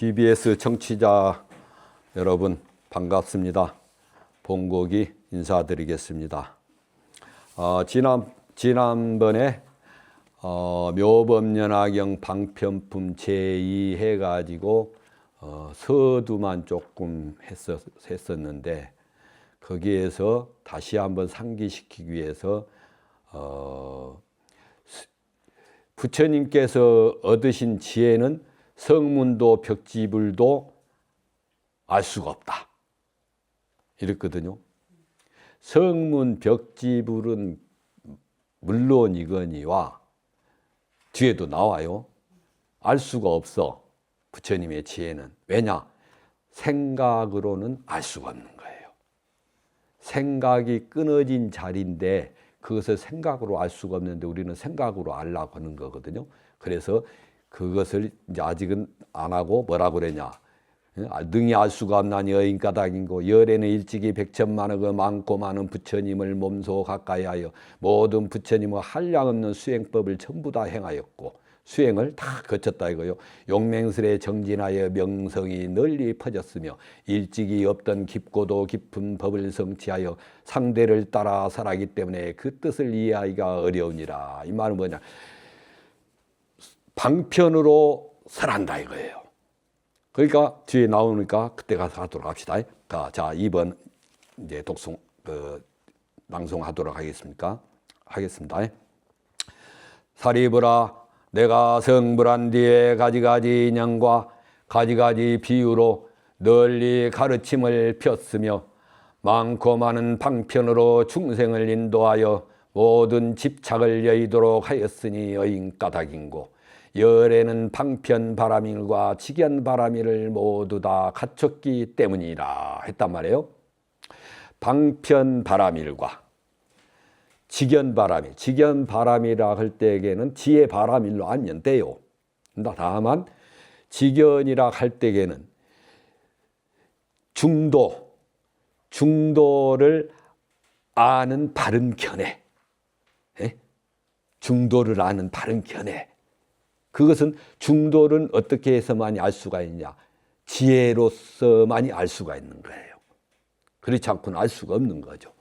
BBS 청취자 여러분 반갑습니다. 봉국이 인사드리겠습니다. 지난번에 묘법연화경 방편품 제2 해가지고 서두만 조금 했었는데 거기에서 다시 한번 상기시키기 위해서 부처님께서 얻으신 지혜는 성문도 벽지불도 알 수가 없다 이랬거든요. 성문 벽지불은 물론이거니와 뒤에도 나와요. 알 수가 없어. 부처님의 지혜는. 왜냐? 생각으로는 알 수가 없는 거예요. 생각이 끊어진 자리인데 그것을 생각으로 알 수가 없는데 우리는 생각으로 알라고 하는 거거든요. 그래서 그것을 이제 아직은 안 하고 뭐라고 그러냐. 능히 알 수가 없나니 여인가닥인고 열에는 일찍이 백천만억 많고 많은 부처님을 몸소 가까이 하여 모든 부처님의 한량없는 수행법을 전부 다 행하였고 수행을 다 거쳤다 이거요. 용맹스레 정진하여 명성이 널리 퍼졌으며 일찍이 없던 깊고도 깊은 법을 성취하여 상대를 따라 살아기 때문에 그 뜻을 이해하기가 어려우니라. 이 말은 뭐냐? 방편으로 설한다 이거예요. 그러니까 뒤에 나오니까 그때 가서 하도록 합시다. 자, 2번 이제 낭송하도록 하겠습니다. 사리부라, 내가 성불한 뒤에 가지가지 인연과 가지가지 비유로 널리 가르침을 폈으며 많고 많은 방편으로 중생을 인도하여 모든 집착을 여의도록 하였으니 여인가닥인고 열에는 방편 바라밀과 직연 바라밀을 모두 다 갖췄기 때문이라 했단 말이에요. 방편 바라밀과 직연 바라밀, 직연 바라밀이라 할 때에는 지혜 바라밀로 아니면 돼요. 다만 직연이라 할 때에는 중도를 아는 바른 견해, 중도를 아는 바른 견해. 그것은 중도는 어떻게 해서만이 알 수가 있냐? 지혜로서만이 알 수가 있는 거예요. 그렇지 않고는 알 수가 없는 거죠.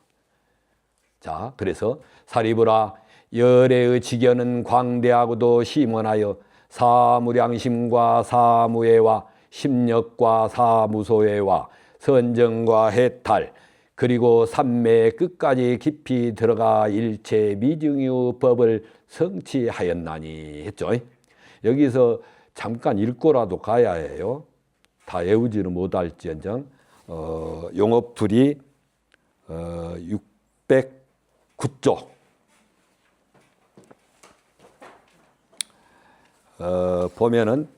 자, 그래서 사리부라, 열애의 직연은 광대하고도 심원하여 사무량심과 사무예와 심력과 사무소예와 선정과 해탈 그리고 삼매의 끝까지 깊이 들어가 일체 미증의 법을 성취하였나니 했죠. 여기서 잠깐 읽고라도 가야 해요. 다 외우지는 못할지언정 용어풀이 609쪽 보면은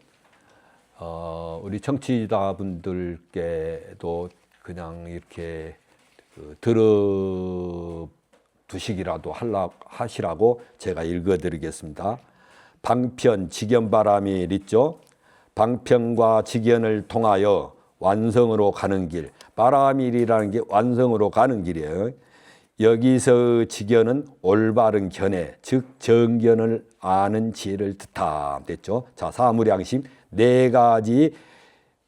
우리 청취자분들께도 그냥 이렇게 들어두시기라도 하시라고 제가 읽어드리겠습니다. 방편, 직연 바라밀 있죠? 방편과 직연을 통하여 완성으로 가는 길. 바라밀이라는 게 완성으로 가는 길이에요. 여기서 직연은 올바른 견해, 즉 정견을 아는 지혜를 뜻함 됐죠? 자, 사무량심, 네 가지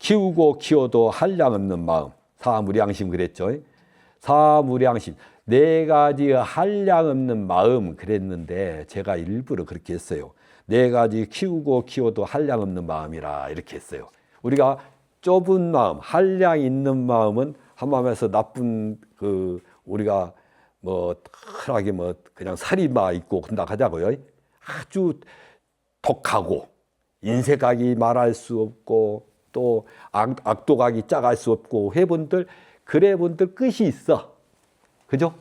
키우고 키워도 한량 없는 마음. 사무량심 그랬죠? 사무량심, 네 가지 한량 없는 마음 그랬는데 제가 일부러 그렇게 했어요. 네 가지 키우고 키워도 한량 없는 마음이라 이렇게 했어요. 우리가 좁은 마음, 한량 있는 마음은 한마음에서 나쁜 우리가 흔하게 그냥 살이마 있고 그런다 하자고요. 아주 독하고 인색하기 말할 수 없고 또 악독하기 짝할 수 없고 그래본들 끝이 있어. 그죠?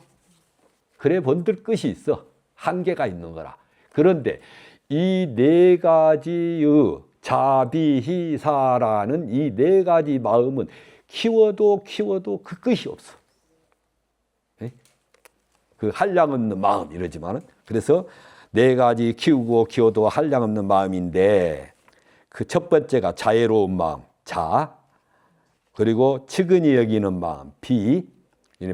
그래본들 끝이 있어. 한계가 있는 거라. 그런데 이 네 가지의 자비희사라는 이 네 가지 마음은 키워도 그 끝이 없어. 그 한량 없는 마음 이러지만은 그래서 네 가지 키우고 키워도 한량 없는 마음인데 그 첫 번째가 자애로운 마음 자 그리고 측은히 여기는 마음 비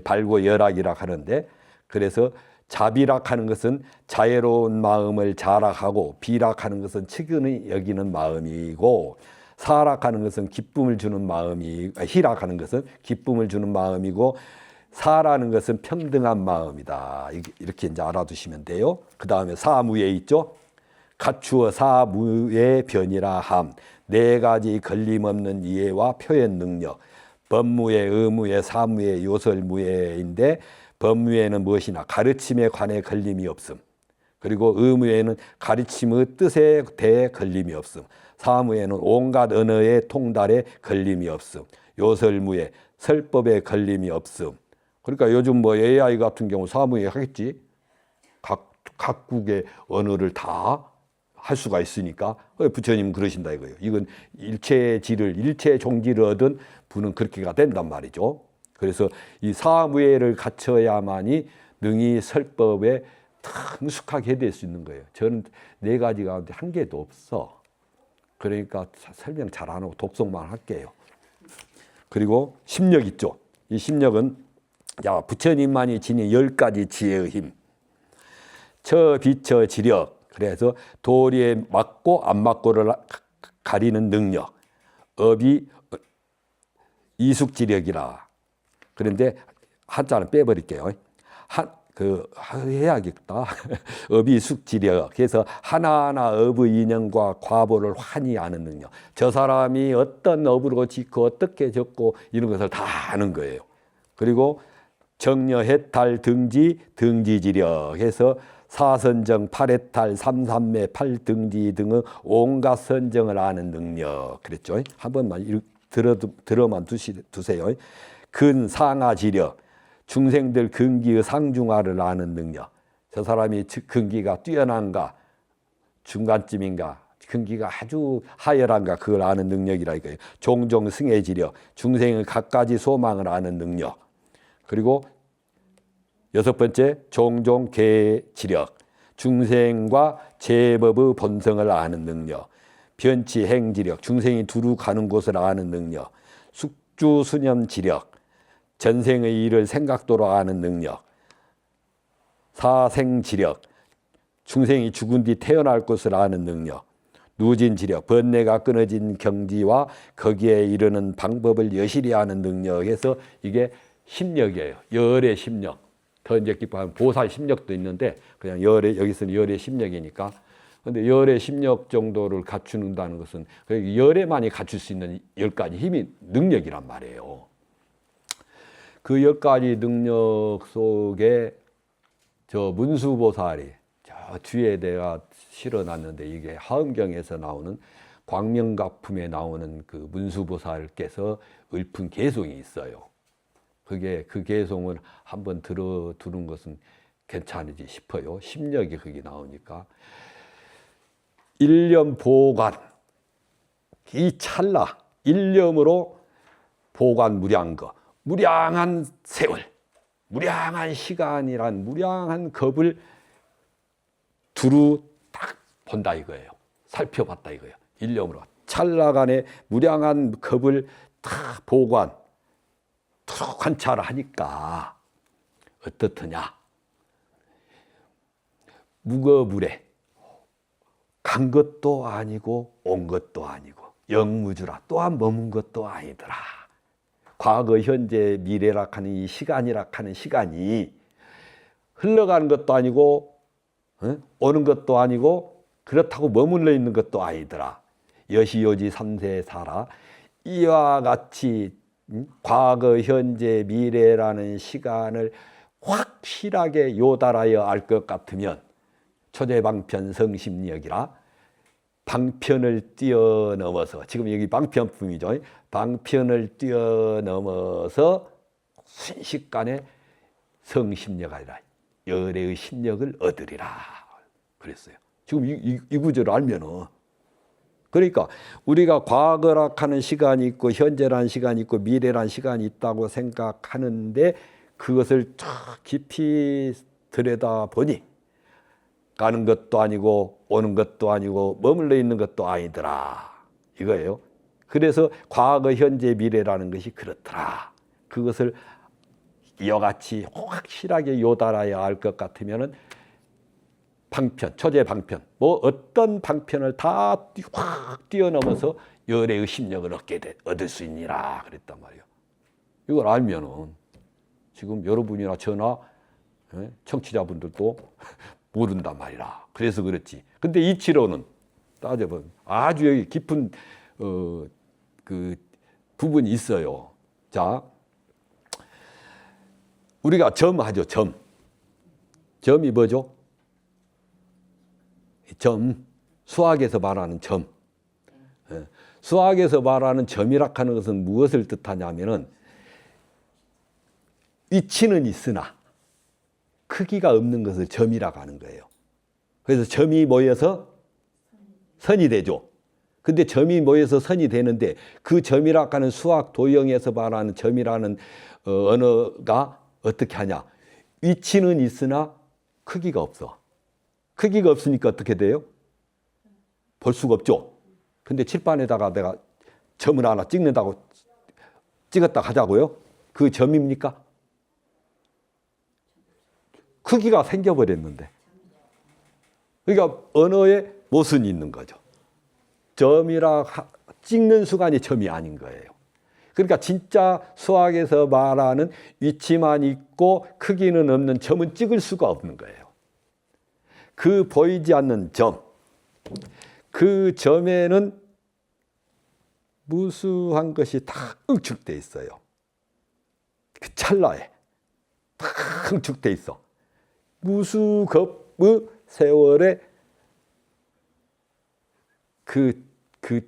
발고 열악이라 하는데 그래서 자비락하는 것은 자애로운 마음을 자락하고 비락하는 것은 측은히 여기는 마음이고 사락하는 것은 기쁨을 주는 마음이, 희락하는 것은 기쁨을 주는 마음이고, 사라는 것은 평등한 마음이다. 이렇게 이제 알아두시면 돼요. 그 다음에 사무에 있죠. 갖추어 사무의 변이라 함. 네 가지 걸림없는 이해와 표현 능력. 법무에, 의무에, 사무에, 요설무에인데, 법무에는 무엇이나 가르침에 관해 걸림이 없음. 그리고 의무에는 가르침의 뜻에 대해 걸림이 없음. 사무에는 온갖 언어의 통달에 걸림이 없음. 요설무에 설법에 걸림이 없음. 그러니까 요즘 뭐 AI 같은 경우 사무에 하겠지. 각국의 언어를 다 할 수가 있으니까 부처님 그러신다 이거예요. 이건 일체 종지를 얻은 분은 그렇게가 된단 말이죠. 그래서 이 사무예를 갖춰야만이 능히 설법에 능숙하게 될 수 있는 거예요. 저는 네 가지 가운데 한 개도 없어. 그러니까 설명 잘 안 하고 독송만 할게요. 그리고 심력 있죠. 이 심력은 부처님만이 지닌 10가지 지혜의 힘. 처비처 지력. 그래서 도리에 맞고 안 맞고를 가리는 능력. 업이 이숙지력이라. 그런데 한자는 빼버릴게요. 해야겠다. 업이 숙지력. 그래서 하나하나 업의 인연과 과보를 환히 아는 능력. 저 사람이 어떤 업으로 짓고 어떻게 적고 이런 것을 다 아는 거예요. 그리고 정려, 해탈, 등지지력 해서 사선정, 팔해탈, 삼삼매, 팔등지 등의 온갖 선정을 아는 능력. 그랬죠. 한 번만 들어만 두세요. 근상하지력. 중생들 근기의 상중하를 아는 능력. 저 사람이 근기가 뛰어난가, 중간쯤인가, 근기가 아주 하열한가, 그걸 아는 능력이라 이거예요. 종종 승해지력. 중생의 갖가지 소망을 아는 능력. 그리고 6번째, 종종 계지력. 중생과 제법의 본성을 아는 능력. 변치 행지력. 중생이 두루 가는 곳을 아는 능력. 숙주수념지력. 전생의 일을 생각도로 아는 능력. 사생지력. 중생이 죽은 뒤 태어날 것을 아는 능력. 누진지력. 번뇌가 끊어진 경지와 거기에 이르는 방법을 여실히 아는 능력에서 이게 심력이에요. 열의 심력. 더 이제 깊어하면 보살 심력도 있는데 그냥 여기서는 열의 심력이니까. 근데 열의 심력 정도를 갖추는다는 것은 열에만이 갖출 수 있는 10가지 힘이 능력이란 말이에요. 그 10가지 능력 속에 저 문수보살이 저 뒤에 내가 실어놨는데 이게 하엄경에서 나오는 광명각품에 나오는 그 문수보살께서 읊은 개송이 있어요. 그 개송을 한번 들어두는 것은 괜찮은지 싶어요. 심력이 거기 나오니까. 일념 보관, 이 찰나, 일념으로 보관 무량거, 무량한 세월, 무량한 시간이란 무량한 겁을 두루 딱 본다 이거예요. 살펴봤다 이거예요. 일념으로. 찰나간의 무량한 겁을 다 보관, 관찰하니까 어떻더냐. 무거무래. 간 것도 아니고 온 것도 아니고 영무주라. 또한 머문 것도 아니더라. 과거, 현재, 미래라 하는 이 시간이라 하는 시간이 흘러가는 것도 아니고 오는 것도 아니고 그렇다고 머물러 있는 것도 아니더라. 여시요지 삼세사라. 이와 같이 과거, 현재, 미래라는 시간을 확실하게 요달하여 알 것 같으면 초대방편 성심력이라 방편을 뛰어넘어서, 지금 여기 방편품이죠. 방편을 뛰어넘어서 순식간에 성심력 아니라 열애의 심력을 얻으리라 그랬어요. 지금 이 구절을 알면은, 그러니까 우리가 과거라 하는 시간이 있고 현재라는 시간이 있고 미래라는 시간이 있다고 생각하는데 그것을 깊이 들여다보니 가는 것도 아니고 오는 것도 아니고 머물러 있는 것도 아니더라 이거예요. 그래서 과거, 현재, 미래라는 것이 그렇더라. 그것을 이와 같이 확실하게 요달아야 알 것 같으면은 방편, 초재 방편, 뭐 어떤 방편을 다 확 뛰어넘어서 열의 의심력을 얻을 수 있니라 그랬단 말이에요. 이걸 알면은 지금 여러분이나 저나 청취자분들도 모른단 말이라. 그래서 그렇지. 근데 이치로는 따져보면 아주 여기 깊은 그 부분이 있어요. 자, 우리가 점하죠. 점이 뭐죠? 점. 수학에서 말하는 점. 수학에서 말하는 점이라 하는 것은 무엇을 뜻하냐면은 위치는 있으나 크기가 없는 것을 점이라고 하는 거예요. 그래서 점이 모여서 선이 되죠. 근데 점이 모여서 선이 되는데 그 점이라고 하는 수학 도형에서 말하는 점이라는 언어가 어떻게 하냐. 위치는 있으나 크기가 없어. 크기가 없으니까 어떻게 돼요? 볼 수가 없죠. 근데 칠판에다가 내가 점을 하나 찍는다고 찍었다 하자고요. 그 점입니까? 크기가 생겨버렸는데. 그러니까 언어에 모순이 있는 거죠. 점이라 찍는 순간이 점이 아닌 거예요. 그러니까 진짜 수학에서 말하는 위치만 있고 크기는 없는 점은 찍을 수가 없는 거예요. 그 보이지 않는 점, 그 점에는 무수한 것이 다 응축되어 있어요. 그 찰나에 다 응축되어 있어. 무수겁의 세월에 그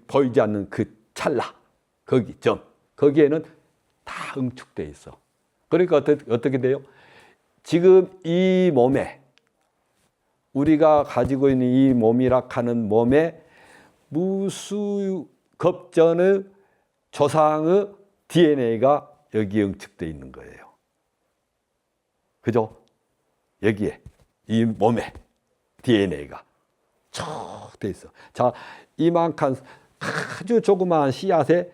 보이지 않는 그 찰나, 거기 점, 거기에는 다 응축되어 있어. 그러니까 어떻게 돼요? 지금 이 몸에 우리가 가지고 있는 이 몸이라 하는 몸에 무수겁전의 조상의 DNA가 여기에 응축되어 있는 거예요. 그죠? 여기에 이 몸에 DNA가 쭉 돼 있어. 자, 이만큼 아주 조그마한 씨앗에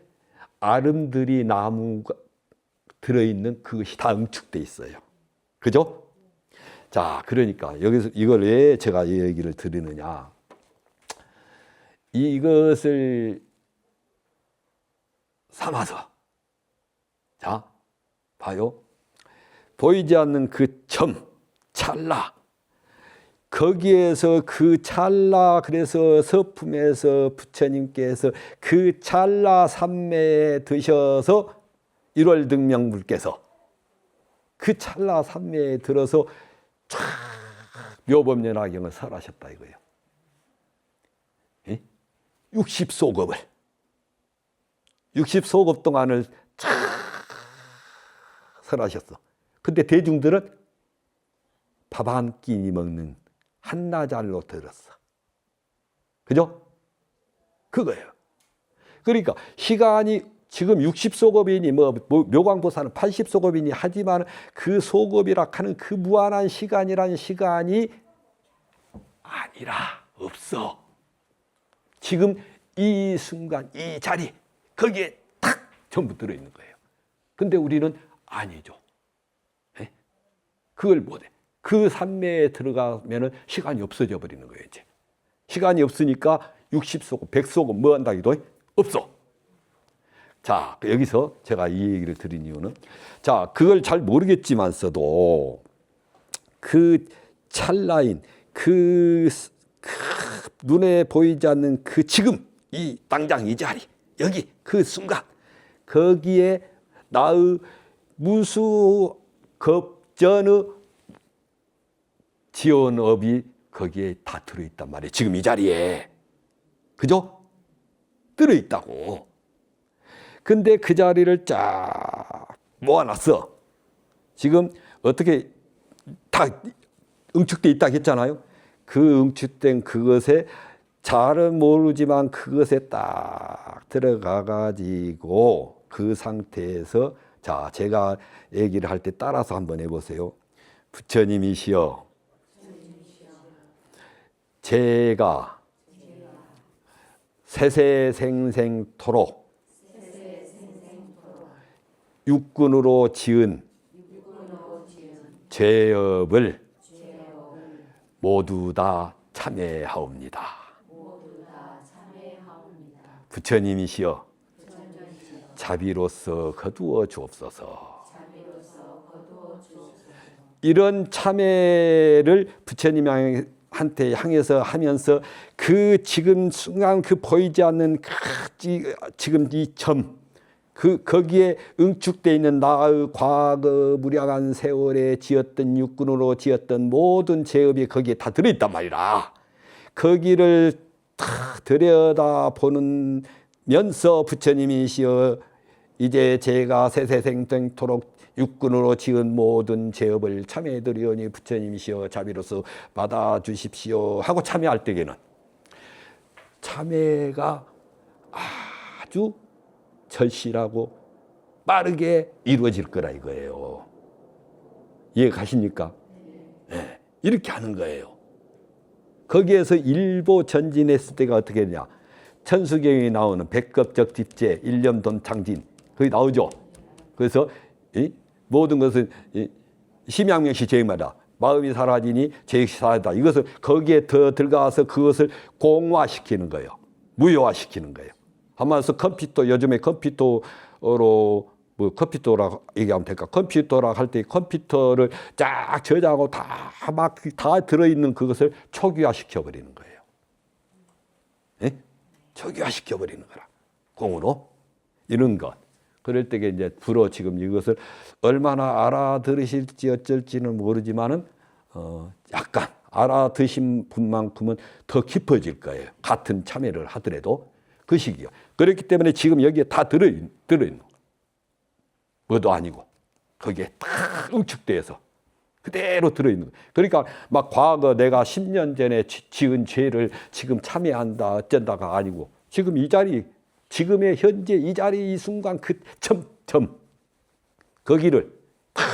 아름드리 나무가 들어있는 그것이 다 응축돼 있어요. 그죠? 자, 그러니까 여기서 이걸 왜 제가 이 얘기를 드리느냐. 이것을 삼아서 자, 봐요. 보이지 않는 그 점, 찰나. 거기에서 그 찰나, 그래서 서품에서 부처님께서 그 찰나 삼매에 드셔서 일월등명불께서 그 찰나 삼매에 들어서 쫙 묘법연화경을 설하셨다 이거예요. 60소급 동안을 쫙 설하셨어. 근데 대중들은 밥 한 끼니 먹는 한나절로 들었어. 그죠? 그거예요. 그러니까 시간이 지금 60소급이니 뭐 묘광보살은 80소급이니 하지만 그 소급이라 하는 그 무한한 시간이란 시간이 아니라 없어. 지금 이 순간 이 자리 거기에 딱 전부 들어있는 거예요. 근데 우리는 아니죠. 네? 그걸 못해. 그 산매에 들어가면 시간이 없어져 버리는 거예요. 이제 시간이 없으니까 60소급, 100소급 뭐 한다기도 없어. 자, 여기서 제가 이 얘기를 드린 이유는 자, 그걸 잘 모르겠지만서도 그 찰나인 그 눈에 보이지 않는 그 지금 이 당장 이 자리 여기 그 순간 거기에 나의 무수겁전의 지원업이 거기에 다 들어있단 말이에요. 지금 이 자리에. 그죠? 들어있다고. 근데 그 자리를 쫙 모아놨어. 지금 어떻게 다 응축돼 있다고 했잖아요. 그 응축된 그것에 잘은 모르지만 그것에 딱 들어가가지고 그 상태에서 자, 제가 얘기를 할 때 따라서 한번 해보세요. 부처님이시여, 제가 세세생생토록 육군으로 지은 죄업을 모두 다 참회하옵니다. 부처님이시여 자비로서 거두어 주옵소서. 이런 참회를 부처님한테 향해서 하면서 그 지금 순간 그 보이지 않는 지금 이 점, 거기에 응축되어 있는 나의 과거 무량한 세월에 지었던 육군으로 지었던 모든 죄업이 거기에 다 들어있단 말이라. 거기를 다 들여다보는 면서 부처님이시여 이제 제가 세세생토록 육군으로 지은 모든 죄업을 참회드리오니 부처님이시여 자비로서 받아주십시오 하고 참회할 때에는 참회가 아주 절실하고 빠르게 이루어질 거라 이거예요. 이해 가십니까? 네, 이렇게 하는 거예요. 거기에서 일보 전진했을 때가 어떻게 되냐? 천수경에 나오는 백겁적 뒷제 일념돈 창진 거기 나오죠. 그래서 모든 것은 심양명시 죄마다 마음이 사라지니 죄역시 사라지다. 이것을 거기에 더 들어가서 그것을 공화시키는 거예요. 무효화시키는 거예요. 한마디서 컴퓨터, 요즘에 컴퓨터로 뭐 컴퓨터라고 얘기하면 될까? 컴퓨터라고 할 때 컴퓨터를 쫙 저장하고 다 들어있는 그것을 초기화시켜 버리는 거예요. 예? 초기화시켜 버리는 거라. 공으로 이런 것. 그럴 때 이제 불어 지금 이것을 얼마나 알아들으실지 어쩔지는 모르지만은 약간 알아드신 분만큼은 더 깊어질 거예요. 같은 참여를 하더라도 그 시기요. 그렇기 때문에 지금 여기에 다 들어있는 뭐도 아니고 거기에 딱 응축돼서 그대로 들어있는 거예요. 그러니까 막 과거 내가 10년 전에 지은 죄를 지금 참여한다 어쩐다가 아니고 지금 이 자리 지금의 현재 이 자리 이 순간 그 점 거기를 탁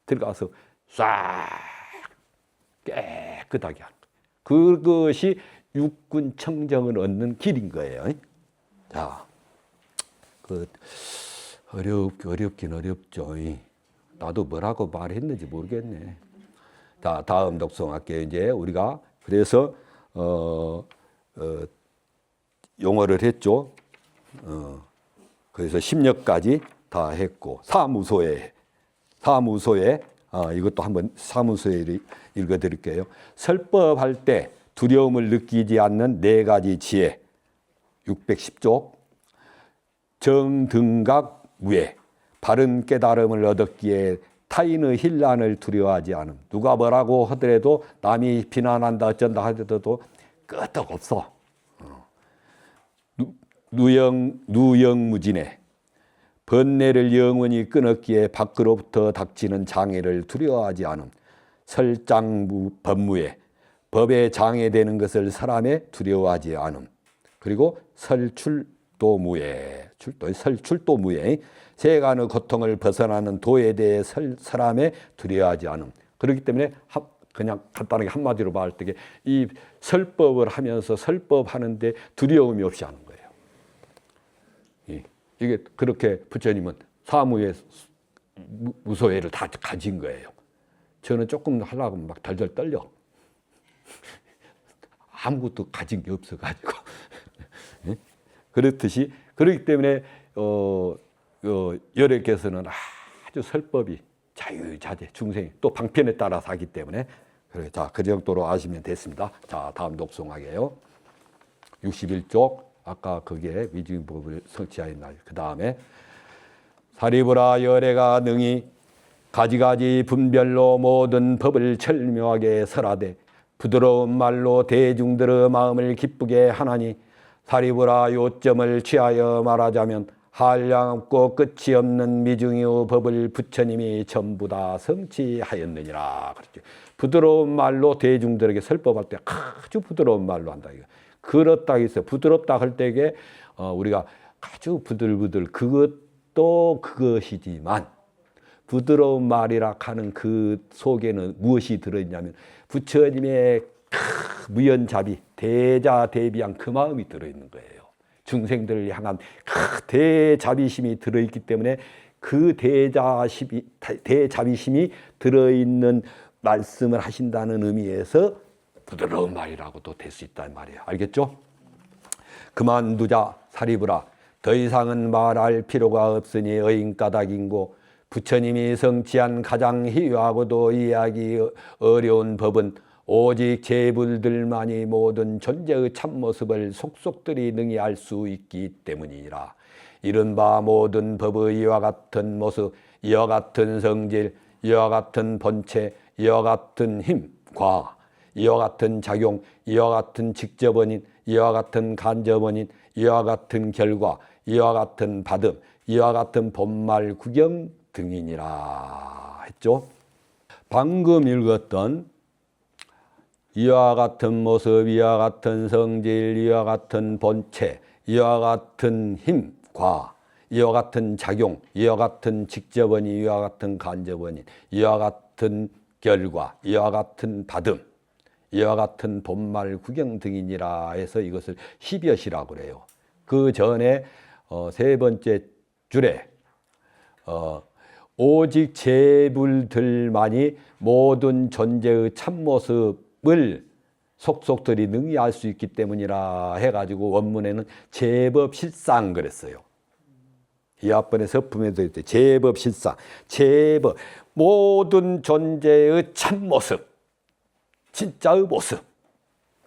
들어가서 싹 깨끗하게 하는 거예요. 그것이 육군 청정을 얻는 길인 거예요. 자, 어렵긴 어렵죠. 나도 뭐라고 말했는지 모르겠네. 자, 다음 독송할게요. 이제 우리가 그래서 용어를 했죠. 그래서 심력까지 다 했고 사무소에 이것도 한번 사무소에 읽어드릴게요. 설법할 때 두려움을 느끼지 않는 네 가지 지혜 610쪽 정등각 무예 바른 깨달음을 얻었기에 타인의 hin란을 두려워하지 않음. 누가 뭐라고 하더라도 남이 비난한다 어쩐다 하더라도 끄떡 없어. 누영무진해 번뇌를 영원히 끊었기에 밖으로부터 닥치는 장애를 두려워하지 않음. 설장법무에 법에 장애되는 것을 사람에 두려워하지 않음. 그리고 설출도무에 설출도무에 세간의 고통을 벗어나는 도에 대해 사람에 두려워하지 않음. 그렇기 때문에 그냥 간단하게 한마디로 말할 때 이 설법을 하면서 설법하는데 두려움이 없이 하는 거예요. 이게 그렇게 부처님은 사무의 무소회를 다 가진 거예요. 저는 조금 하려고 막 덜덜 떨려. 아무것도 가진 게 없어가지고. 그렇듯이 그렇기 때문에 열애께서는 아주 설법이 자유자재 중생 또 방편에 따라서 하기 때문에 그래 자 그 정도로 아시면 됐습니다. 자 다음 독송하게요. 61쪽 아까 거기에 위증법을 성취하였나요? 그 다음에 사리부라 열애가 능히 가지가지 분별로 모든 법을 철묘하게 설하되 부드러운 말로 대중들의 마음을 기쁘게 하나니 사리부라 요점을 취하여 말하자면 한량없고 끝이 없는 미중의 법을 부처님이 전부 다 성취하였느니라. 그렇죠. 부드러운 말로 대중들에게 설법할 때 아주 부드러운 말로 한다. 그렇다 했어요. 부드럽다 할 때에 우리가 아주 부들부들 그것도 그것이지만 부드러운 말이라 하는 그 속에는 무엇이 들어있냐면 부처님의 무연자비 대자대비한 그 마음이 들어있는 거예요. 중생들을 향한 대자비심이 들어있기 때문에 그 대자비심이 들어있는 말씀을 하신다는 의미에서 부드러운 말이라고도 될 수 있다는 말이에요. 알겠죠? 그만두자 사리부라. 더 이상은 말할 필요가 없으니 의인까닭인고 부처님이 성취한 가장 희유하고도 이해하기 어려운 법은 오직 제불들만이 모든 존재의 참모습을 속속들이 능히 알 수 있기 때문이니라. 이른바 모든 법의 이와 같은 모습, 이와 같은 성질, 이와 같은 본체, 이와 같은 힘과 이와 같은 작용, 이와 같은 직접 원인, 이와 같은 간접 원인, 이와 같은 결과, 이와 같은 받음, 이와 같은 본말 구경 등이니라 했죠. 방금 읽었던 이와 같은 모습, 이와 같은 성질, 이와 같은 본체, 이와 같은 힘과 이와 같은 작용, 이와 같은 직접 원인, 이와 같은 간접 원인, 이와 같은 결과, 이와 같은 받음, 이와 같은 본말 구경 등이니라 해서 이것을 십여시라고 그래요. 그 전에 세 번째 줄에 오직 제불들만이 모든 존재의 참모습을 속속들이 능히 알 수 있기 때문이라 해가지고 원문에는 제법실상 그랬어요. 이 앞번에 서품에도 있대. 제법실상, 제법, 모든 존재의 참모습, 진짜의 모습,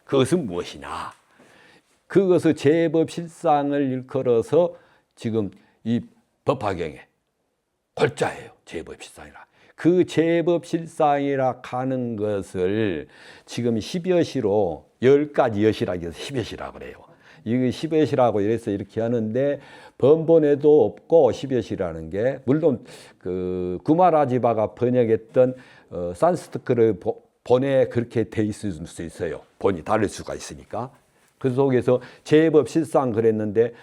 그것은 무엇이냐? 그것을 제법실상을 일컬어서 지금 이 법화경에 골자예요. 제법실상이라. 그 제법실상이라 하는 것을 지금 10여시로 10가지 여시라고 해서 10여시라고 그래요. 이거 10여시라고 이래서 이렇게 하는데 번본에도 없고 10여시라는 게 물론 그 구마라지바가 번역했던 산스크리트 본에 그렇게 돼 있을 수 있어요. 본이 다를 수가 있으니까. 그 속에서 제법실상 그랬는데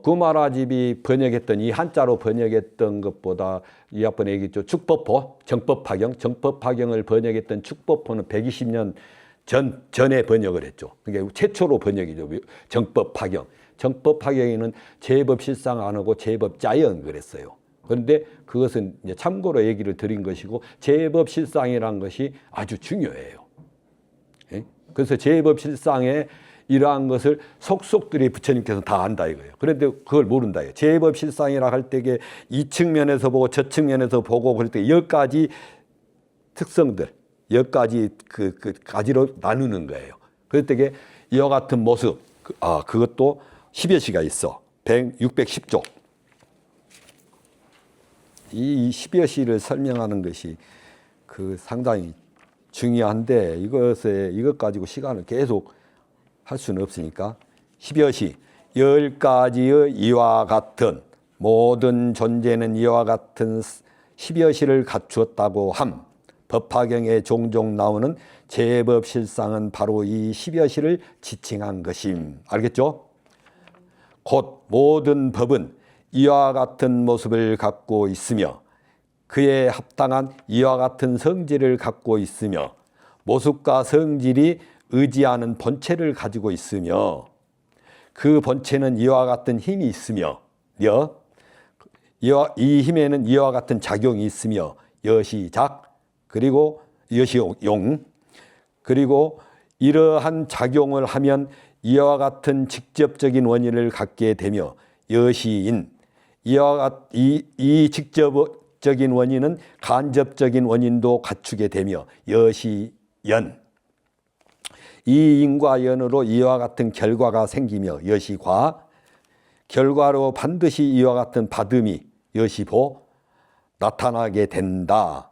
구마라집이 번역했던 이 한자로 번역했던 것보다 이 앞번에 얘기했죠. 축법포, 정법화경, 정법화경을 번역했던 축법포는 120년 전에 번역을 했죠. 그게 최초로 번역이죠. 정법화경. 정법화경에는 제법실상 안 하고 제법자연 그랬어요. 그런데 그것은 이제 참고로 얘기를 드린 것이고 제법실상이라는 것이 아주 중요해요. 예? 그래서 제법실상에 이러한 것을 속속들이 부처님께서 다 안다 이거예요. 그런데 그걸 모른다 이거예요. 제법실상이라 할 때에 이 측면에서 보고 저 측면에서 보고 그럴 때 10가지 특성들, 10가지 그 가지로 나누는 거예요. 그럴 때에 이와 같은 모습, 그것도 10여시가 있어. 610조. 이 10여시를 설명하는 것이 상당히 중요한데 이것 가지고 시간을 계속 할 수는 없으니까 10여시 10가지의 이와 같은 모든 존재는 이와 같은 10여시를 갖추었다고 함. 법화경에 종종 나오는 제법실상은 바로 이 10여시를 지칭한 것임. 알겠죠? 곧 모든 법은 이와 같은 모습을 갖고 있으며 그에 합당한 이와 같은 성질을 갖고 있으며 모습과 성질이 의지하는 본체를 가지고 있으며 그 본체는 이와 같은 힘이 있으며 이 힘에는 이와 같은 작용이 있으며 여시작 그리고 여시용 그리고 이러한 작용을 하면 이와 같은 직접적인 원인을 갖게 되며 여시인 이 직접적인 원인은 간접적인 원인도 갖추게 되며 여시연 이 인과 연으로 이와 같은 결과가 생기며 여시과 결과로 반드시 이와 같은 받음이 여시보 나타나게 된다.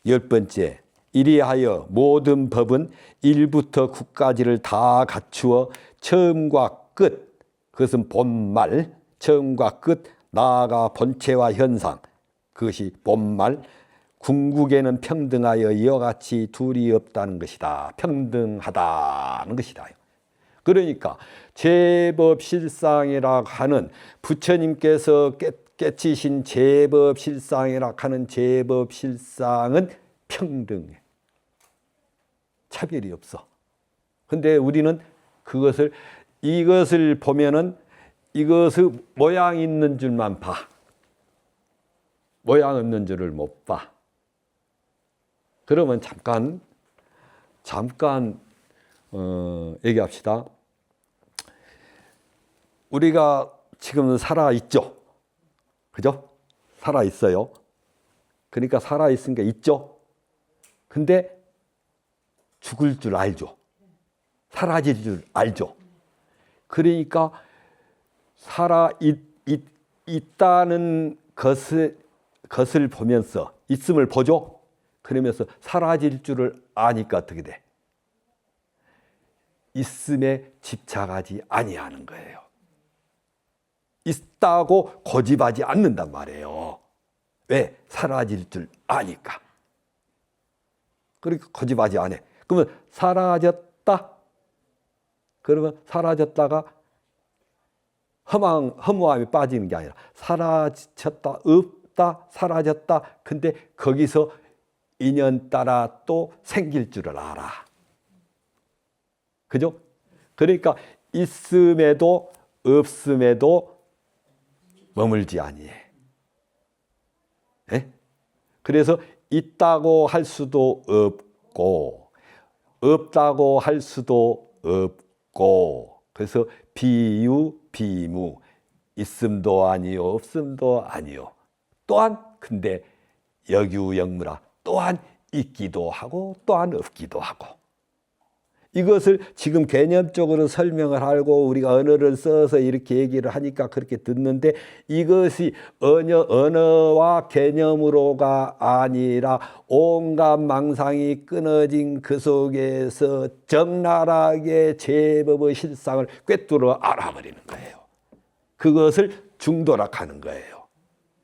10번째 이리하여 모든 법은 1부터 9까지를 다 갖추어 처음과 끝 그것은 본말 처음과 끝 나아가 본체와 현상 그것이 본말 궁극에는 평등하여 이와 같이 둘이 없다는 것이다. 평등하다는 것이다. 그러니까 제법실상이라 하는 부처님께서 깨치신 제법실상이라 하는 제법실상은 평등해. 차별이 없어. 근데 우리는 이것을 보면은 이것의 모양 있는 줄만 봐. 모양 없는 줄을 못 봐. 그러면 잠깐 얘기합시다. 우리가 지금 살아 있죠, 그죠? 살아 있어요. 그러니까 살아 있으니까 있죠. 근데 죽을 줄 알죠. 사라질 줄 알죠. 그러니까 살아 있다는 것을 보면서, 있음을 보죠. 그러면서 사라질 줄을 아니까 어떻게 돼? 있음에 집착하지 아니하는 거예요. 있다고 고집하지 않는단 말이에요. 왜? 사라질 줄 아니까. 그러니까 고집하지 않아. 그러면 사라졌다. 그러면 사라졌다가 허무함에 빠지는 게 아니라 사라졌다, 없다, 사라졌다. 근데 거기서 인연 따라 또 생길 줄을 알아. 그죠? 그러니까 있음에도 없음에도 머물지 아니해. 예? 그래서 있다고 할 수도 없고 없다고 할 수도 없고, 그래서 비유 비무, 있음도 아니요 없음도 아니요. 또한 근데 역유역무라, 또한 있기도 하고 또한 없기도 하고. 이것을 지금 개념적으로 설명을 하고 우리가 언어를 써서 이렇게 얘기를 하니까 그렇게 듣는데, 이것이 언어와 개념으로가 아니라 온갖 망상이 끊어진 그 속에서 적나라하게 제법의 실상을 꿰뚫어 알아버리는 거예요. 그것을 중도락 하는 거예요.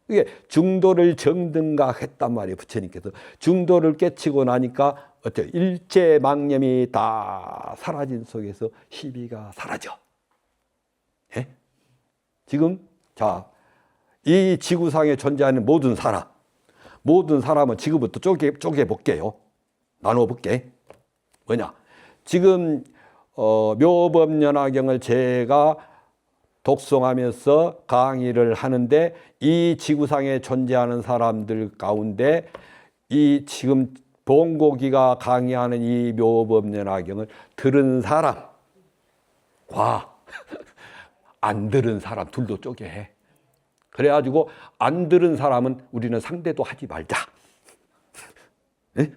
이게 중도를 정등각했단 말이에요. 부처님께서 중도를 깨치고 나니까 어때요? 일체망념이 다 사라진 속에서 시비가 사라져. 예? 지금 자, 이 지구상에 존재하는 모든 사람은 지금부터 쪼개 볼게요. 나눠 볼게. 뭐냐? 지금 묘법연화경을 제가 독송하면서 강의를 하는데, 이 지구상에 존재하는 사람들 가운데 이 지금 봉고기가 강의하는 이 묘법연화경을 들은 사람과 안 들은 사람 둘도 쪼개해. 그래가지고 안 들은 사람은 우리는 상대도 하지 말자. 네?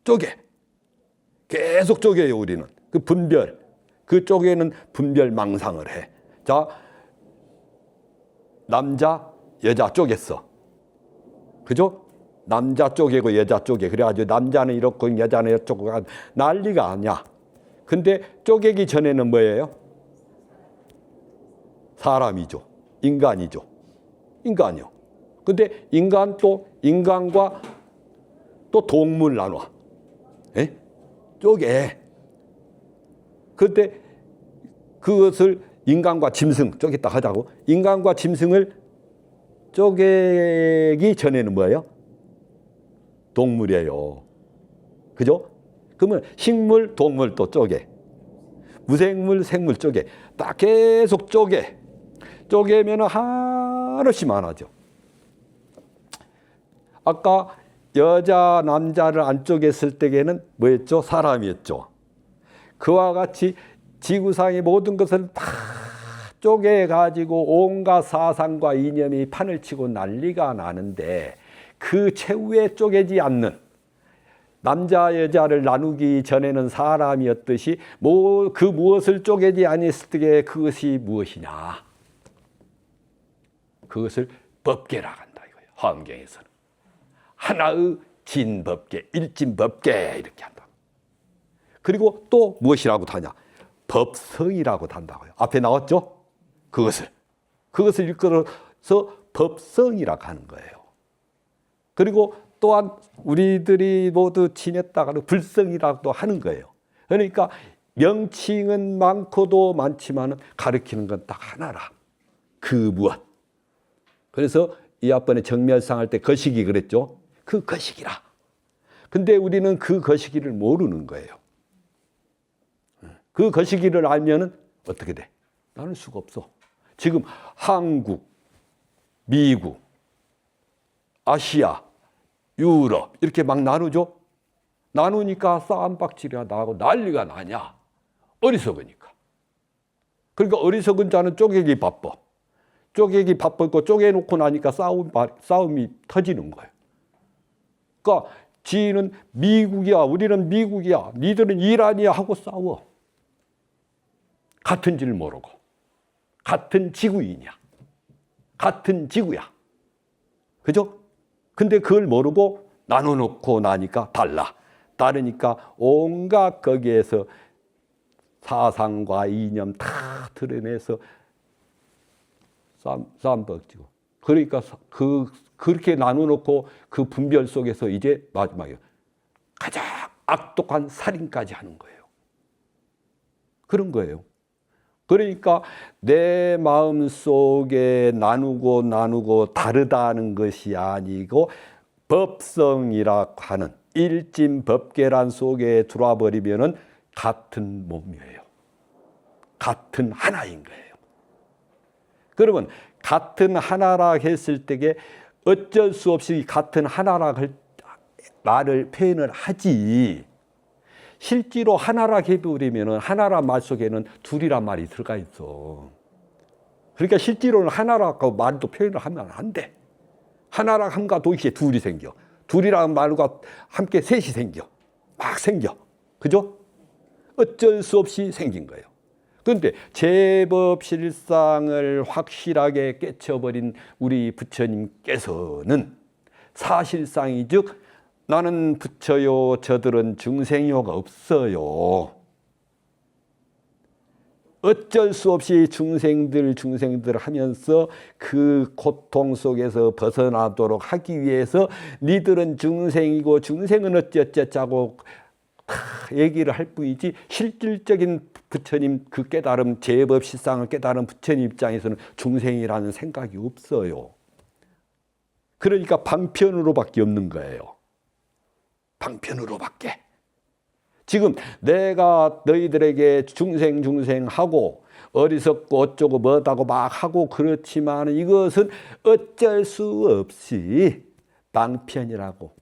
쪼개. 계속 쪼개요. 우리는 그 분별, 그쪽에는 분별 망상을 해. 자, 남자 여자 쪼갰어. 그죠? 남자 쪼개고 여자 쪼개. 그래가지고 남자는 이렇고 여자는 이렇고 난리가 아니야. 근데 쪼개기 전에는 뭐예요? 사람이죠. 인간이죠. 인간이요. 근데 인간 또 인간과 또 동물 나눠. 예? 쪼개. 그때 그것을 인간과 짐승 쪼갰다 하자고. 인간과 짐승을 쪼개기 전에는 뭐예요? 동물이에요. 그죠? 그러면 식물, 동물 또 쪼개. 무생물, 생물 쪼개. 딱 계속 쪼개. 쪼개면 하나씩 많아져. 아까 여자, 남자를 안 쪼갰을 때에는 뭐였죠? 사람이었죠. 그와 같이 지구상의 모든 것을 다 쪼개가지고 온갖 사상과 이념이 판을 치고 난리가 나는데, 그 최후에 쪼개지 않는, 남자 여자를 나누기 전에는 사람이었듯이 그 무엇을 쪼개지 아니했을 때 그것이 무엇이냐? 그것을 법계라고 한다 이거예요. 화엄경에서는 하나의 진법계, 일진법계 이렇게 한다. 그리고 또 무엇이라고 하냐? 법성이라고 한다고요. 앞에 나왔죠? 그것을 일컬어서 법성이라고 하는 거예요. 그리고 또한 우리들이 모두 지냈다가는 불성이라고도 하는 거예요. 그러니까 명칭은 많고도 많지만 가리키는 건 딱 하나라. 그 무엇. 그래서 이 앞번에 정멸상 할 때 거시기 그랬죠. 그 거시기라. 근데 우리는 그 거시기를 모르는 거예요. 그 거시기를 알면은 어떻게 돼? 나눌 수가 없어. 지금 한국, 미국, 아시아, 유럽 이렇게 막 나누죠. 나누니까 싸움박질이 나고 난리가 나냐. 어리석으니까. 그러니까 어리석은 자는 쪼개기 바빠. 쪼개기 바빴고 쪼개놓고 나니까 싸움이 터지는 거예요. 그러니까 지는 미국이야, 우리는 미국이야, 니들은 이란이야 하고 싸워. 같은 줄 모르고. 같은 지구인이야. 같은 지구야. 그죠? 근데 그걸 모르고 나눠놓고 나니까 달라. 다르니까 온갖 거기에서 사상과 이념 다 드러내서 싸움 벅지고. 그러니까 그렇게 나눠놓고 그 분별 속에서 이제 마지막에 가장 악독한 살인까지 하는 거예요. 그런 거예요. 그러니까 내 마음 속에 나누고 다르다는 것이 아니고 법성이라고 하는 일진법계란 속에 들어와 버리면은 같은 몸이에요. 같은 하나인 거예요. 그러면 같은 하나라 했을 때에 어쩔 수 없이 같은 하나라 말을 표현을 하지. 실제로 하나라 해버리면은 하나라 말 속에는 둘이란 말이 들어가 있어. 그러니까 실제로는 하나라고 말도 표현을 하면 안 돼. 하나라 함과 동시에 둘이 생겨. 둘이라는 말과 함께 셋이 생겨. 막 생겨. 그죠? 어쩔 수 없이 생긴 거예요. 그런데 제법실상을 확실하게 깨쳐버린 우리 부처님께서는 사실상이 즉 나는 부처요 저들은 중생요가 없어요. 어쩔 수 없이 중생들 하면서 그 고통 속에서 벗어나도록 하기 위해서 니들은 중생이고 중생은 어쩌자고 얘기를 할 뿐이지 실질적인 부처님 그 깨달음 제법실상을 깨달은 부처님 입장에서는 중생이라는 생각이 없어요. 그러니까 방편으로밖에 없는 거예요. 방편으로밖에. 지금 내가 너희들에게 중생하고 어리석고 어쩌고 뭐다고 막 하고 그렇지만 이것은 어쩔 수 없이 방편이라고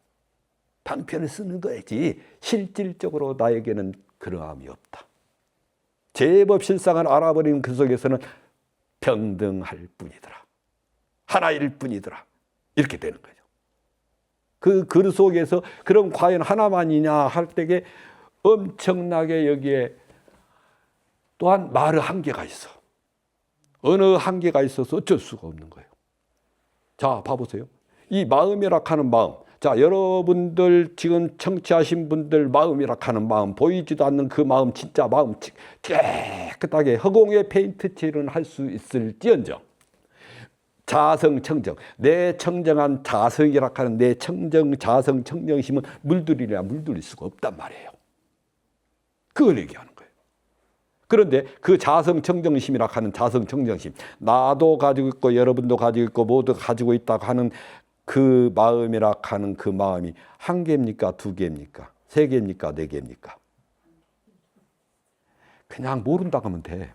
방편을 쓰는 거지 실질적으로 나에게는 그러함이 없다. 제법실상을 알아버리는 그 속에서는 평등할 뿐이더라. 하나일 뿐이더라. 이렇게 되는 거죠. 그 속에서 그럼 과연 하나만이냐 할 때에 엄청나게 여기에 또한 말의 한계가 있어. 어느 한계가 있어서 어쩔 수가 없는 거예요. 자, 봐보세요. 이 마음이라 하는 마음. 자, 여러분들 지금 청취하신 분들 마음이라 하는 마음, 보이지도 않는 그 마음, 진짜 마음 깨끗하게 허공에 페인트 칠은 할 수 있을지언정 자성, 청정, 내 청정한 자성이라 하는 내 청정, 자성, 청정심은 물들이랴 물들일 수가 없단 말이에요. 그걸 얘기하는 거예요. 그런데 그 자성, 청정심이라 하는 자성, 청정심, 나도 가지고 있고 여러분도 가지고 있고 모두 가지고 있다고 하는 그 마음이라 하는 그 마음이 한 개입니까? 두 개입니까? 세 개입니까? 네 개입니까? 그냥 모른다고 하면 돼.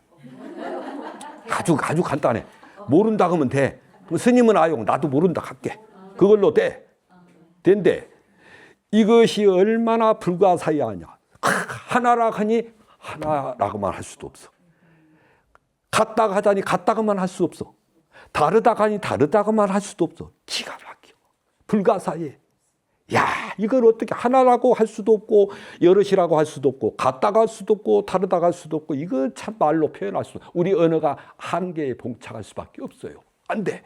아주 간단해. 모른다고 하면 돼. 스님은 아용, 나도 모른다 할게. 그걸로 돼. 된대. 이것이 얼마나 불가사의하냐. 하나라 하니 하나라고만 할 수도 없어. 같다고 하자니 같다고만 할 수 없어. 다르다고 하니 다르다고만 할 수도 없어. 기가 막혀. 불가사의해. 야, 이걸 어떻게 하나라고 할 수도 없고 여럿이라고 할 수도 없고 같다고 할 수도 없고 다르다고 할 수도 없고 이거 참 말로 표현할 수 없어. 우리 언어가 한계에 봉착할 수밖에 없어요. 안 돼.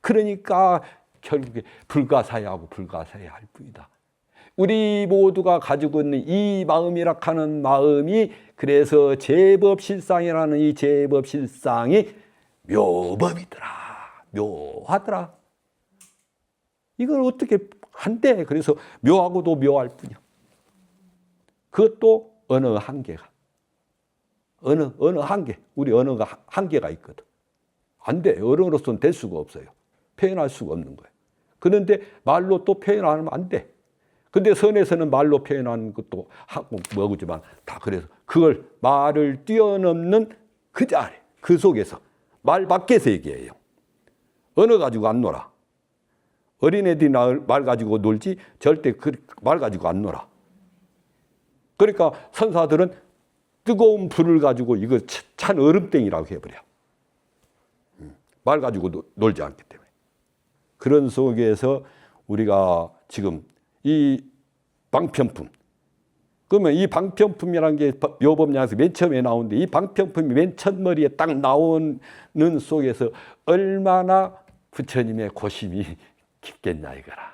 그러니까 결국에 불가사의하고 불가사의할 뿐이다. 우리 모두가 가지고 있는 이 마음이라 하는 마음이 그래서 제법실상이라는 이 제법실상이 묘법이더라. 묘하더라. 이걸 어떻게 한대. 그래서 묘하고도 묘할 뿐이야. 그것도 언어 한계가. 언어 한계. 우리 언어가 한계가 있거든. 안 돼. 언어로서는 될 수가 없어요. 표현할 수가 없는 거예요. 그런데 말로 또 표현하면 안 돼. 근데 선에서는 말로 표현하는 것도 하고 뭐지만 다 그래서 그걸 말을 뛰어넘는 그 자리, 그 속에서 말 밖에서 얘기해요. 언어 가지고 안 놀아. 어린애들이 말 가지고 놀지 절대 그 말 가지고 안 놀아. 그러니까 선사들은 뜨거운 불을 가지고 이거 찬 얼음땡이라고 해버려. 말 가지고 놀지 않기 때문에. 그런 속에서 우리가 지금 이 방편품, 그러면 이 방편품이라는 게 묘법량에서 맨 처음에 나오는데 이 방편품이 맨 첫머리에 딱 나오는 속에서 얼마나 부처님의 고심이 깊겠냐 이거라.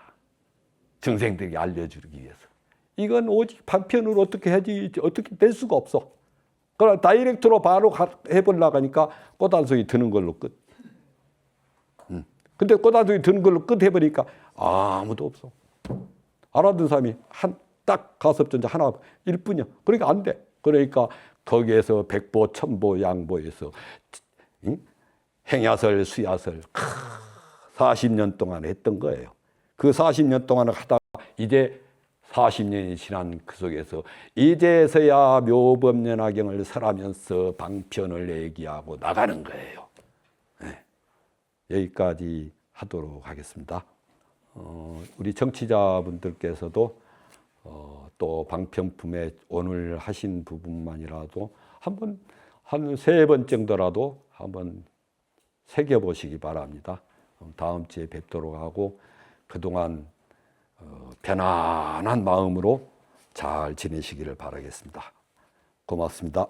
중생들에게 알려주기 위해서. 이건 오직 방편으로 어떻게 하지 어떻게 될 수가 없어. 그러나 다이렉트로 바로 해보려고 하니까 꽃한송이 드는 걸로 끝. 근데 꽃한송이 드는 걸로 끝 해버리니까 아무도 없어. 알아듣는 사람이 딱 가섭전자 하나 일뿐이야. 그러니까 안 돼. 그러니까 거기에서 백보, 천보, 양보에서 행야설, 수야설 40년 동안 했던 거예요. 그 40년 동안 하다가 이제 40년이 지난 그 속에서 이제서야 묘법연화경을 설하면서 방편을 얘기하고 나가는 거예요. 네. 여기까지 하도록 하겠습니다. 우리 정치자분들께서도 또 방편품에 오늘 하신 부분만이라도 한번 한 3번 정도라도 한번 새겨보시기 바랍니다. 다음 주에 뵙도록 하고 그동안 편안한 마음으로 잘 지내시기를 바라겠습니다. 고맙습니다.